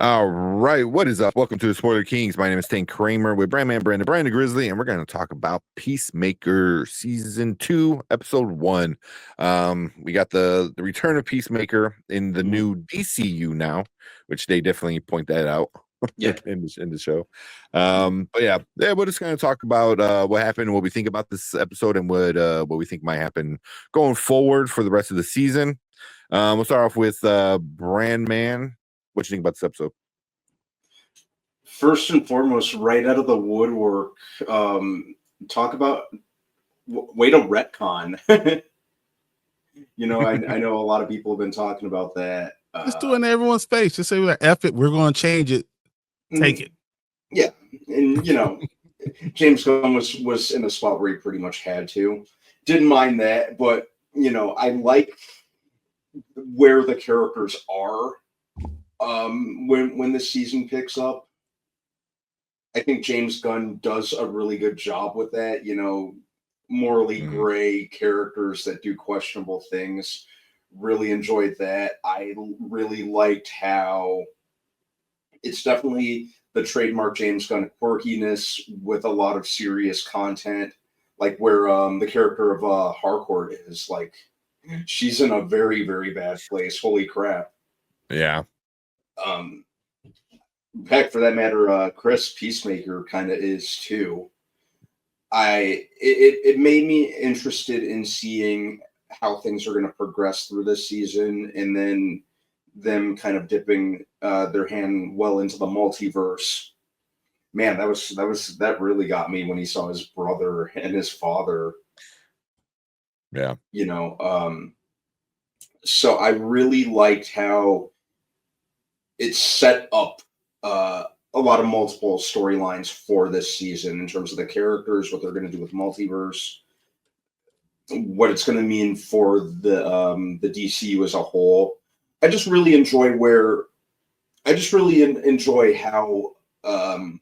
All right, what is up? Welcome to the Spoiler Kings. My name is Tank Kramer with Brandon Grizzly, and we're going to talk about Peacemaker Season 2, Episode 1. We got the return of Peacemaker in the new DCU now, which they definitely point that out Yeah. in the show. But yeah, we're just going to talk about what happened, what we think about this episode, and what we think might happen going forward for the rest of the season. We'll start off with Brandman. What you think about this episode? First and foremost, right out of the woodwork, talk about way to retcon. I know a lot of people have been talking about that. Just do it in everyone's face. Just say, well, F it, we're going to change it. Take it. Yeah. And, James Gunn was in a spot where he pretty much had to. Didn't mind that, but, I like where the characters are when the season picks up. I think James Gunn does a really good job with that, morally gray characters that do questionable things. Really enjoyed that. I really liked how it's definitely the trademark James Gunn quirkiness with a lot of serious content, like where the character of Harcourt is like, she's in a very, very bad place. Holy crap. Yeah. Heck, for that matter, Chris Peacemaker kind of is too. It made me interested in seeing how things are going to progress through this season, and then them kind of dipping their hand well into the multiverse. Man, that really got me when he saw his brother and his father. Yeah. So I really liked how it set up a lot of multiple storylines for this season in terms of the characters, what they're going to do with multiverse, what it's going to mean for the DCU as a whole. I just really enjoy how Gunn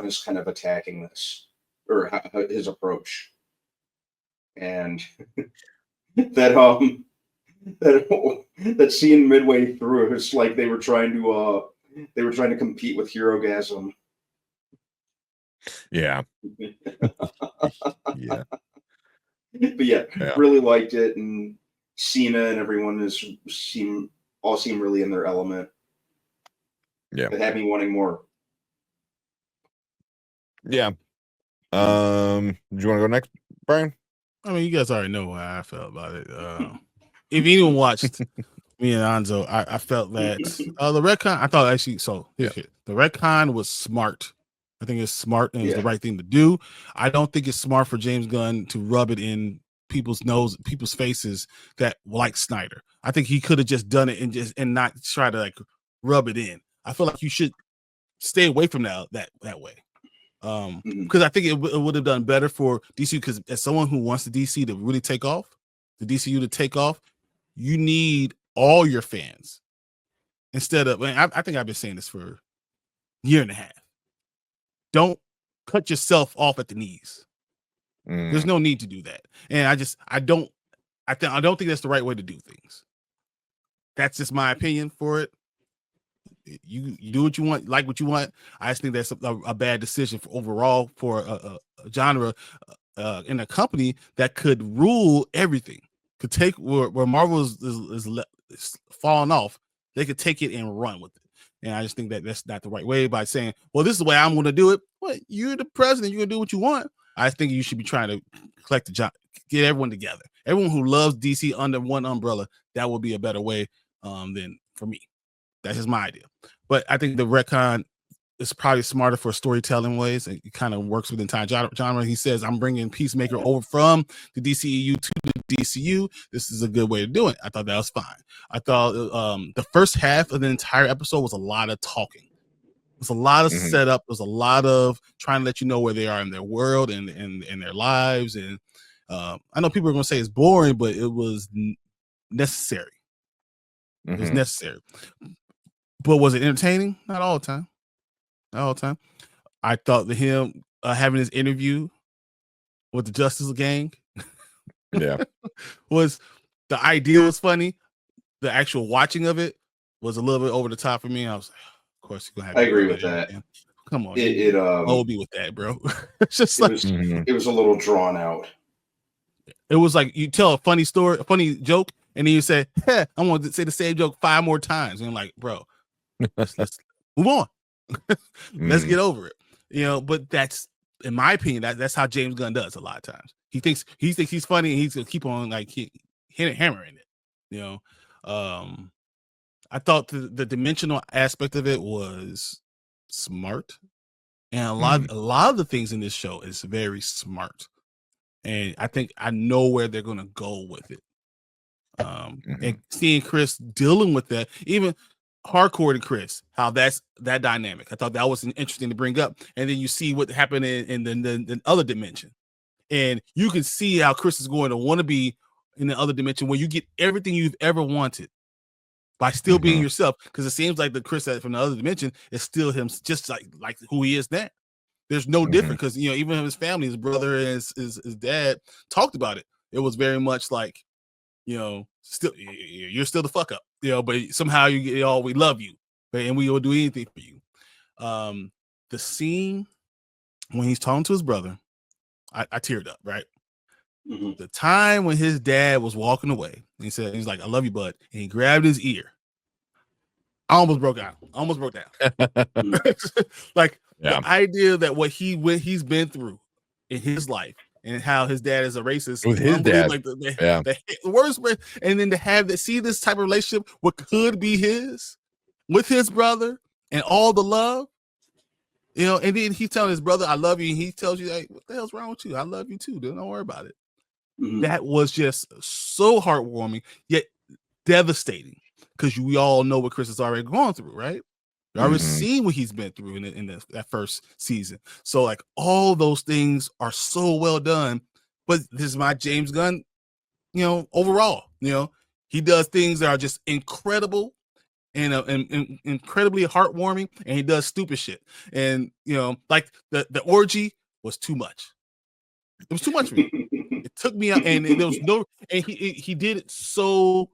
is kind of attacking this, or his approach, and that scene midway through, it's like they were trying to compete with Herogasm. Yeah. Yeah. But yeah, really liked it, and Cena and everyone seem really in their element. Yeah. It had me wanting more. Yeah. Do you want to go next, Brian? I mean, you guys already know how I felt about it. If anyone watched me and Anzo, I felt that the retcon, I thought actually, the retcon was smart. I think it's smart and it's the right thing to do. I don't think it's smart for James Gunn to rub it in people's faces that like Snyder. I think he could have just done it and not try to like rub it in. I feel like you should stay away from that way. Because I think it would have done better for DC, because as someone who wants the DC to really take off, the DCU to take off, you need all your fans instead of, I think I've been saying this for a year and a half. Don't cut yourself off at the knees. There's no need to do that. And I don't think that's the right way to do things. That's just my opinion for it. You do what you want, like what you want. I just think that's a bad decision overall for a genre in a company that could rule everything. Could take where Marvel is falling off. They could take it and run with it. And I just think that that's not the right way by saying, well, this is the way I'm going to do it. Well, you're the president. You're going to do what you want. I think you should be trying to get everyone together. Everyone who loves DC under one umbrella, that would be a better way than for me. That's just my idea. But I think the retcon is probably smarter for storytelling ways. It kind of works with the entire genre. He says, I'm bringing Peacemaker over from the DCEU to the DCU. This is a good way to do it. I thought that was fine. I thought the first half of the entire episode was a lot of talking. It was a lot of setup. It was a lot of trying to let you know where they are in their world and in their lives. And I know people are going to say it's boring, but it was necessary. It was necessary. But was it entertaining? Not all the time. Not all the time. I thought that him having his interview with the Justice Gang, yeah, was the idea was funny. The actual watching of it was a little bit over the top for me. I was like, of course you're gonna have. I agree with that. Man. Come on, I'll be with that, bro. It's just it like was, it was a little drawn out. it was like you tell a funny story, a funny joke, and then you say, "Hey, I want to say the same joke 5 more times," and I'm like, bro, let's move on. Let's get over it, But that's, in my opinion, that's how James Gunn does a lot of times. He thinks he's funny, and he's gonna keep on like hammering it. I thought the dimensional aspect of it was smart, and a lot of the things in this show is very smart, and I think I know where they're gonna go with it. And seeing Chris dealing with that, even hardcore to Chris, how that's that dynamic. I thought that was interesting to bring up. And then you see what happened in the other dimension. And you can see how Chris is going to want to be in the other dimension where you get everything you've ever wanted by still being yourself. Because it seems like the Chris from the other dimension is still him, just like who he is now. There's no different, because even his family, his brother and his dad talked about it. It was very much like, still you're still the fuck up, but somehow we love you, and we will do anything for you. The scene when he's talking to his brother, I teared up, right? The time when his dad was walking away, he's like, "I love you, bud," and he grabbed his ear. I almost broke down. Like the idea that what he's been through in his life, and how his dad is a racist with his dad, like the worst, and then to see this type of relationship, what could be his with his brother, and all the love, and then he's telling his brother, "I love you," and he tells you, "Hey, what the hell's wrong with you? I love you too, dude. Don't worry about it." That was just so heartwarming, yet devastating, because we all know what Chris has already gone through, right? We already seen what he's been through in that first season. So like all those things are so well done. But this is my James Gunn, overall, he does things that are just incredible and incredibly heartwarming, and he does stupid shit. And like the orgy was too much. It was too much for me. It took me out, and there was no, and he did it so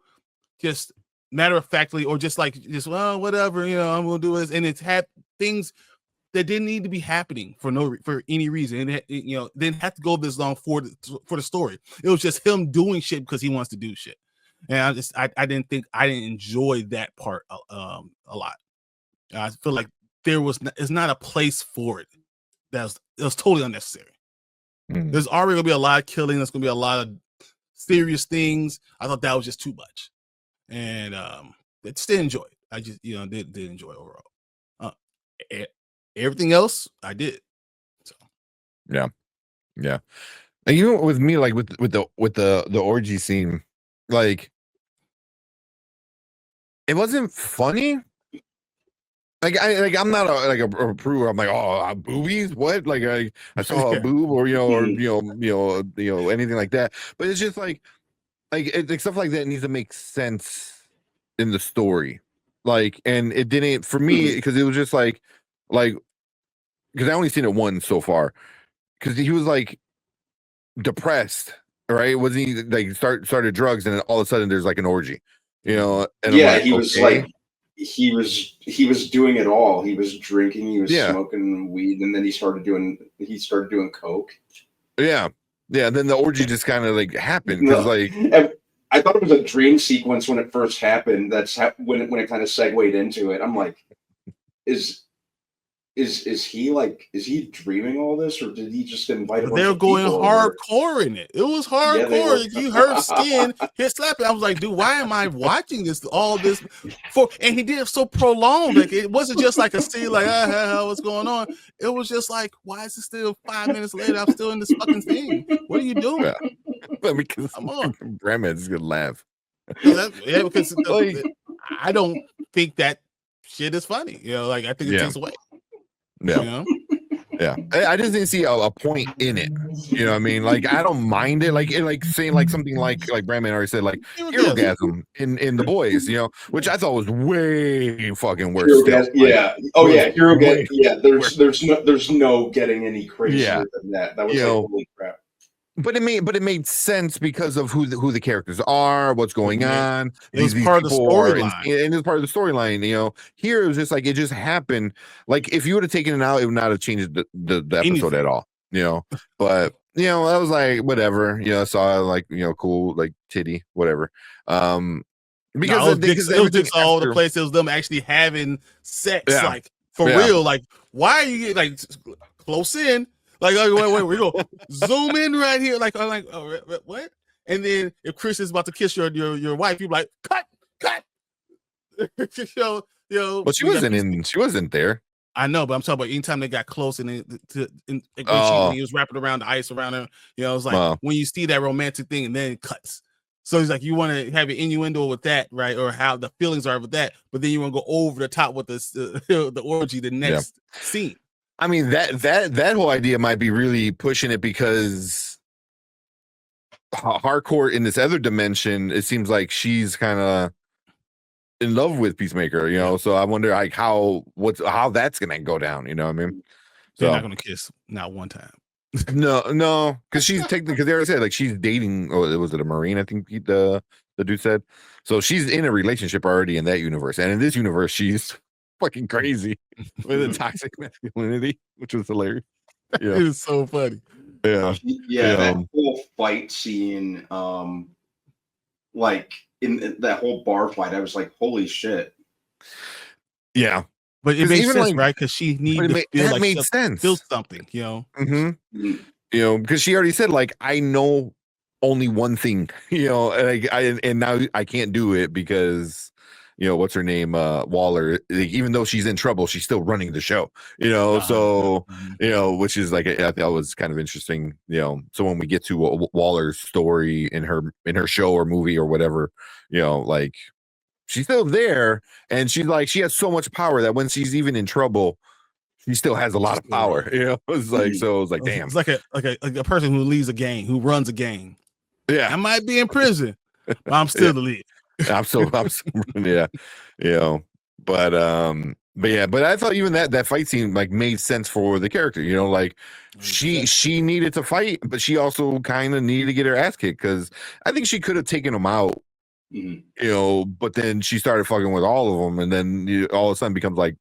just matter of factly, or just well, whatever, I'm gonna do this, and it's had things that didn't need to be happening for any reason, and didn't have to go this long for the story. It was just him doing shit because he wants to do shit, and I didn't enjoy that part a lot. I feel like it's not a place for it. It was totally unnecessary. There's already gonna be a lot of killing. There's gonna be a lot of serious things. I thought that was just too much. And still enjoy it. I just did enjoy it overall. Everything else I did. So yeah. And with me, like with the orgy scene, like it wasn't funny. I'm not a approver. I'm like, oh, boobies, what? Like I saw a boob, or anything like that. But it's just like stuff like that needs to make sense in the story, and it didn't for me, because it was just like because I only seen it once so far, because he was like depressed, right? Wasn't he like started drugs, and then all of a sudden there's like an orgy, and he was like he was doing it all. He was drinking, he was smoking weed, and then he started doing coke. Yeah, then the orgy just kind of like happened, because I thought it was a dream sequence when it first happened. That's when it kind of segued into it. I'm like, is he dreaming all this, or did he just invite? They're going hardcore in it. It was hardcore. You heard skin hit slapping. I was like, dude, why am I watching all this for? And he did it so prolonged. Like it wasn't just like a scene like what's going on. It was just like, why is it still 5 minutes later? I'm still in this fucking thing. What are you doing? Yeah. Because come on, Grandma's gonna laugh. Because I don't think that shit is funny. I think it takes away. Yeah. I just didn't see a point in it. You know what I mean? Like I don't mind it. Like saying like something like Brandman already said, like Herogasm in The Boys, which I thought was way fucking worse. Herogasm. Yeah. There's no getting any crazier than that. That was like, holy crap. but it made sense because of who the characters are, what's going on. It was These part of the people are storyline. and it's part of the storyline. Here it was just like it just happened. Like if you would have taken it out, it would not have changed the episode Anything. at all. But I was like, whatever. I saw like cool like titty, whatever. Because No, it was everything dicks all over the after- place. It was them actually having sex, Yeah. like for Yeah. real. Like, why are you like close in? Like, wait, we go zoom in right here. Like, I'm like, oh, what? And then if Chris is about to kiss your wife, you're like, cut. But she wasn't there. I know, but I'm talking about anytime they got close and when he was wrapping around the ice around her, it was like when you see that romantic thing and then it cuts. So he's like, you want to have an innuendo with that, right? Or how the feelings are with that, but then you want to go over the top with the orgy, the next scene. I mean, that whole idea might be really pushing it because Harcourt in this other dimension, it seems like she's kind of in love with Peacemaker, so I wonder like how that's gonna go down, you know what I mean? They're not gonna kiss, not one time. No, because she's technically, because they already said like she's dating. Oh, was it a Marine? I think the dude said. So she's in a relationship already in that universe, and in this universe, she's fucking crazy with a toxic masculinity, which was hilarious. Yeah, It is so funny. Yeah, that whole fight scene, like in that whole bar fight, I was like, holy shit. Yeah. But it made sense, right? Because she needed to feel like made sense. Feel something, Mm-hmm. Because she already said, like, I know only one thing, and now I can't do it because, what's her name, Waller. Like, even though she's in trouble, she's still running the show, So, which is like I thought was kind of interesting, So when we get to Waller's story in her show or movie or whatever, like. She's still there, and she's like she has so much power that when she's even in trouble, she still has a lot of power. It's like damn. It's like a person who leads a gang, who runs a gang. Yeah, I might be in prison, but I'm still the lead. I'm but I thought even that fight scene like made sense for the character. Like she needed to fight, but she also kind of needed to get her ass kicked because I think she could have taken him out. But then she started fucking with all of them, and then all of a sudden becomes like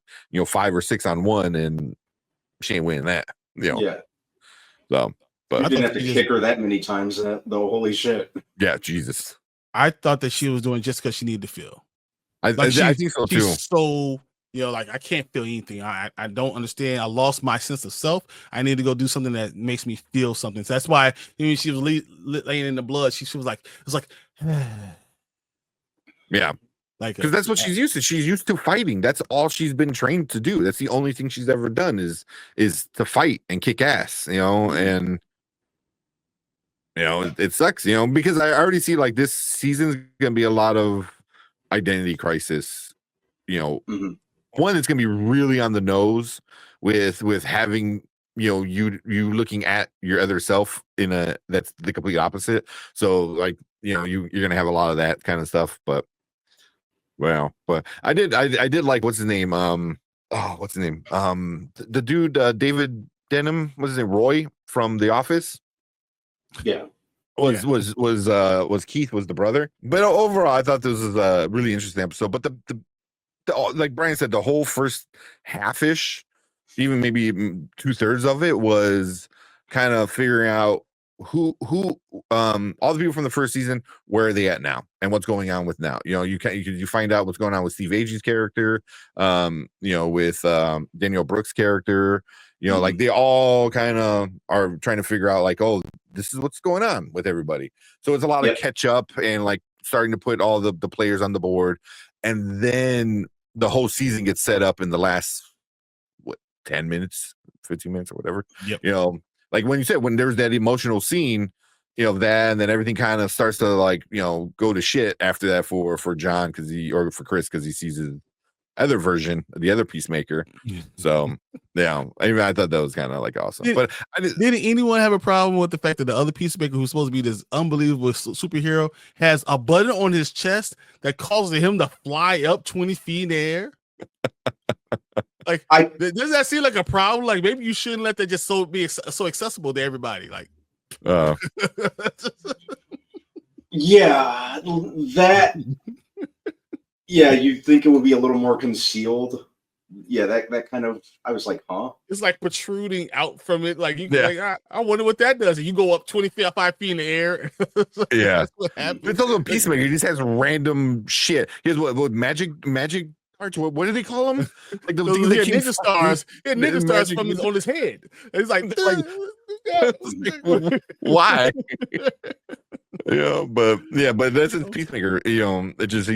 5 or 6 on one, and she ain't winning that. Yeah. So, but you didn't have to kick her that many times, though. Holy shit. Yeah, Jesus. I thought that she was doing just because she needed to feel. I think so too. She's so like I can't feel anything. I don't understand. I lost my sense of self. I need to go do something that makes me feel something. So that's why she was laying in the blood. She was like, it was like. Yeah, like because that's what she's used to. She's used to fighting. That's all she's been trained to do. That's the only thing she's ever done is to fight and kick ass. And it sucks. Because I already see like this season's gonna be a lot of identity crisis. One, it's gonna be really on the nose with having you looking at your other self that's the complete opposite. So like you're gonna have a lot of that kind of stuff, but. Well, but I did like what's his name? What's his name? The dude, David Denham, what's his name? Roy from The Office. Yeah. Was Keith was the brother. But overall, I thought this was a really interesting episode. But the like Brian said, the whole first half-ish, even maybe 2/3 of it was kind of figuring out who all the people from the first season, where are they at now and what's going on with now. You find out what's going on with Steve Agee's character, with Daniel Brooks' character, like they all kind of are trying to figure out like, oh, this is what's going on with everybody. So it's a lot of catch up and like starting to put all the players on the board, and then the whole season gets set up in the last 10 minutes, 15 minutes or whatever. Like when you said, when there's that emotional scene, that, and then everything kind of starts to like, go to shit after that for John or for Chris, because he sees his other version, the other Peacemaker. So I thought that was kind of like awesome. But did anyone have a problem with the fact that the other Peacemaker, who's supposed to be this unbelievable superhero, has a button on his chest that causes him to fly up 20 feet in the air? Like, does that seem like a problem? Like, maybe you shouldn't let that just be so accessible to everybody. Like, Uh, Yeah, that. Yeah, you'd think it would be a little more concealed. Yeah, that kind of. I was like, huh? It's like protruding out from it. Like you, Yeah. like I wonder what that does. And you go up 5 feet in the air. Yeah. That's what happens. It's also Peacemaker. He just has random shit. He has what magic parts. What do they call them? Like the things that ninja stars. Yeah, ninja stars from on his head. It's like, why? But that's his Peacemaker. He just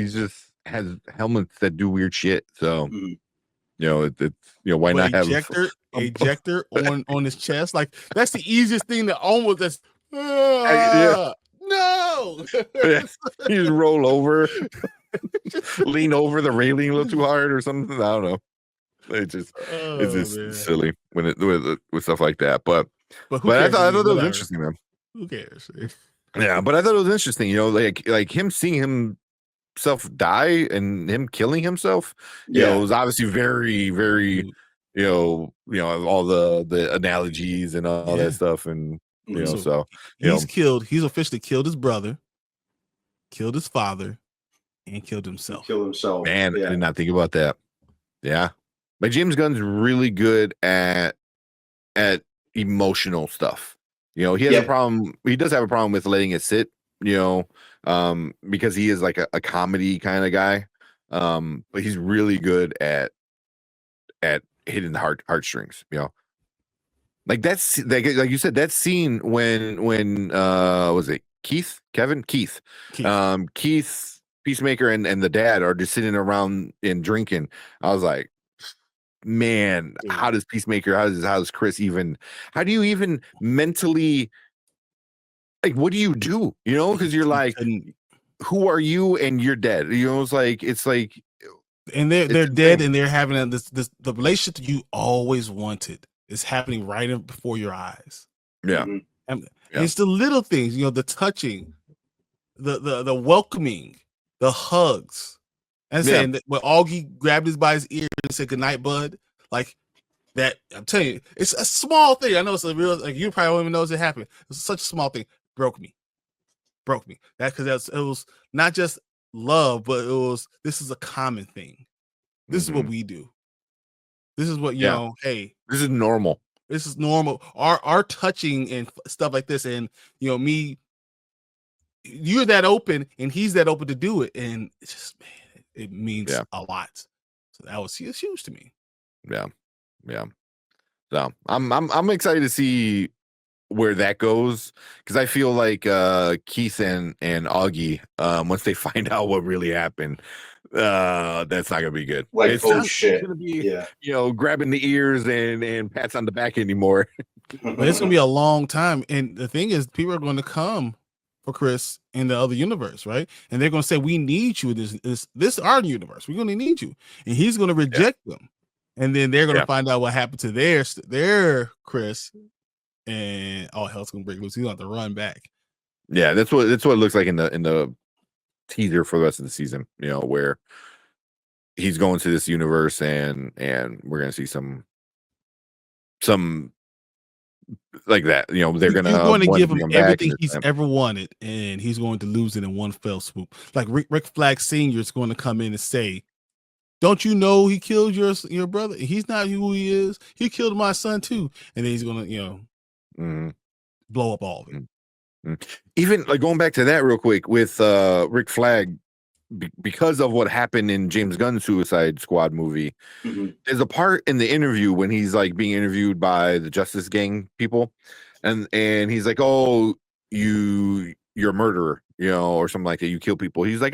has helmets that do weird shit. So it's why not have ejector on his chest? Like that's the easiest thing to almost no. Yeah. You just roll over, lean over the railing a little too hard or something. I don't know. It's just silly when with stuff like that. But I thought it was interesting, man. Who cares? Yeah, but I thought it was interesting. Like him seeing himself die and him killing himself. It was obviously very, very. All the analogies and all that stuff, and he's officially killed his brother, killed his father, and killed himself. Man, I did not think about that. Yeah, but James Gunn's really good at emotional stuff. He has a problem. He does have a problem with letting it sit. Because he is like a comedy kind of guy. But he's really good at hitting the heartstrings. Like that's like you said, that scene when was it Keith Peacemaker and the dad are just sitting around and drinking. I was like, man, how does Chris how do you even mentally, like, what do you do? Because you're like, who are you and you're dead? It's like and they're dead and they're having the relationship you always wanted is happening right before your eyes. Yeah. And it's the little things, the touching, the welcoming, the hugs. And saying that when Augie grabbed his by his ear and said, "Good night, bud," like that, I'm telling you, it's a small thing. I know it's a real, like, you probably won't even know it happened. It's such a small thing. Broke me. That because it was not just love, but this is a common thing. This is what we do. This is what hey, this is normal. This is normal. Our touching and stuff like this, and me, you're that open, and he's that open to do it, and it's just, man, it means a lot. So that was huge to me. Yeah. So I'm excited to see where that goes, because I feel like Keith and Augie, once they find out what really happened, that's not gonna be good. Like, it's shit. Gonna be, grabbing the ears and pats on the back anymore. But it's gonna be a long time, and the thing is, people are going to come for Chris in the other universe, right? And they're going to say, "We need you. This our universe. We're going to need you," and he's going to reject them, and then they're going to find out what happened to their Chris. And all hell's gonna break loose. He's gonna have to run back. Yeah, that's what it looks like in the teaser for the rest of the season. Where he's going to this universe, and we're gonna see some like that. They're going to give him everything he's ever wanted, and he's going to lose it in one fell swoop. Like Rick Flag Sr. is going to come in and say, "Don't you know he killed your brother? He's not who he is. He killed my son too." And then he's going to blow up all of it. Even like going back to that real quick with Rick Flag, because of what happened in James Gunn's Suicide Squad movie, there's a part in the interview when he's like being interviewed by the Justice Gang people, and he's like, "Oh, you're a murderer, or something like that. You kill people." He's like,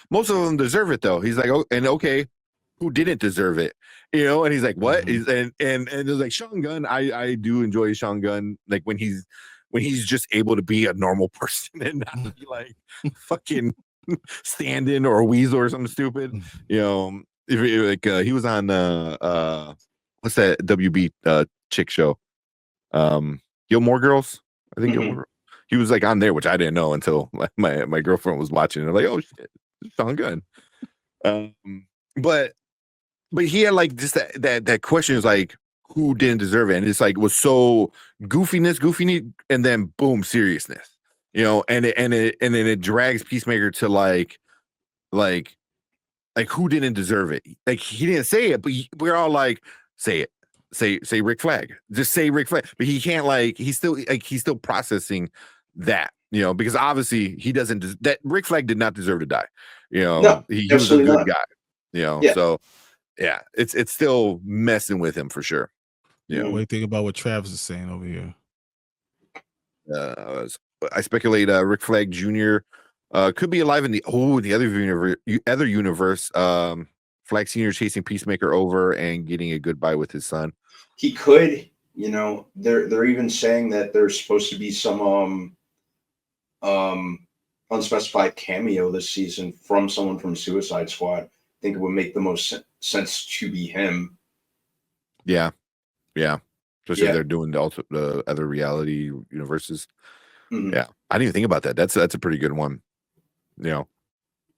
most of them deserve it though." He's like, "Oh, and okay, who didn't deserve it?" And he's like, "What?" He's and there's like Sean Gunn. I do enjoy Sean Gunn, like when he's just able to be a normal person and not be like fucking stand-in or a weasel or something stupid. If he was on what's that WB chick show? Gilmore Girls, I think. Gilmore. He was like on there, which I didn't know until my girlfriend was watching. And like, "Oh shit, Sean Gunn." But he had like just that question is like, who didn't deserve it, and it's like it was so goofy, and then boom, seriousness. You know, and then it drags Peacemaker to like who didn't deserve it. Like he didn't say it, but we're all like, say it, say Rick Flag, just say Rick Flag. But he can't, like, he's still processing that, you know, because obviously he doesn't. That Rick Flag did not deserve to die. You know, No, he was a absolutely good not. guy. You know, Yeah. so yeah, it's still messing with him for sure. Yeah. What do you think about what Travis is saying over here? I speculate Rick Flag Jr. Could be alive in the other universe. Flag Senior chasing Peacemaker over and getting a goodbye with his son. He could, you know, they're even saying that there's supposed to be some unspecified cameo this season from someone from Suicide Squad. I think it would make the most sense to be him. Yeah. Especially Yeah. if they're doing the other reality universes. Mhm. Yeah, I didn't even think about that. That's a pretty good one. You know,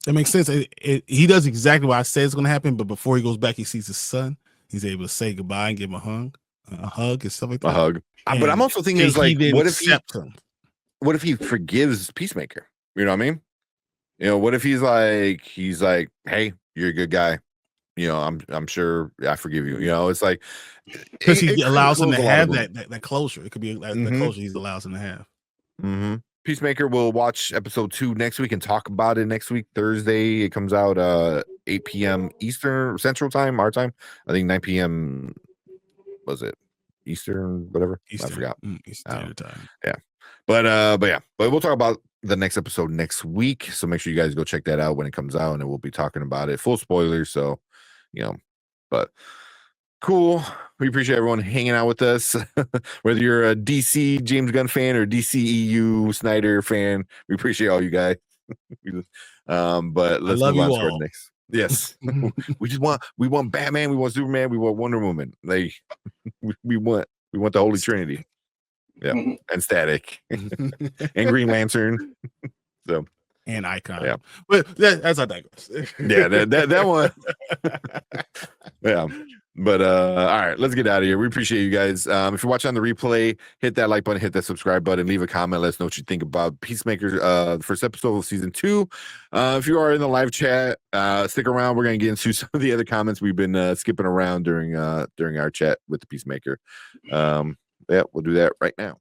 That makes sense. He does exactly what I said is going to happen, but before he goes back, he sees his son. He's able to say goodbye and give him a hug and stuff like that. a hug. But I'm also thinking is like, didn't what accept him? What if he forgives Peacemaker? You know what I mean? You know, what if he's like, hey, you're a good guy. You know, I'm sure I forgive you. You know, it's like Because he it allows him to close a lot have of that closure. It could be the Mhm. closure he allows him to have. Mm-hmm. Peacemaker will watch episode 2 next week and talk about it next week. Thursday, it comes out 8 p.m. Eastern Central Time, our time. I think 9 p.m. was it Eastern, whatever. I forgot. Eastern Standard Time. Yeah. But we'll talk about the next episode next week. So make sure you guys go check that out when it comes out, and we'll be talking about it. Full spoilers, so you know, but cool. We appreciate everyone hanging out with us. Whether you're a DC James Gunn fan or DCEU Snyder fan, we appreciate all you guys. But let's love move on you to our all. next. Yes. we want Batman, we want Superman, we want Wonder Woman. Like we want the Holy Trinity. Yeah. Mhm. And Static. And Green Lantern. So and Icon. Yeah. But that's I digress. yeah, that one. Yeah. But all right, let's get out of here. We appreciate you guys. If you're watching on the replay, hit that like button, hit that subscribe button, leave a comment, let us know what you think about Peacemaker, the first episode of season 2. If you are in the live chat, stick around. We're gonna get into some of the other comments we've been skipping around during our chat with the Peacemaker. Yeah, we'll do that right now.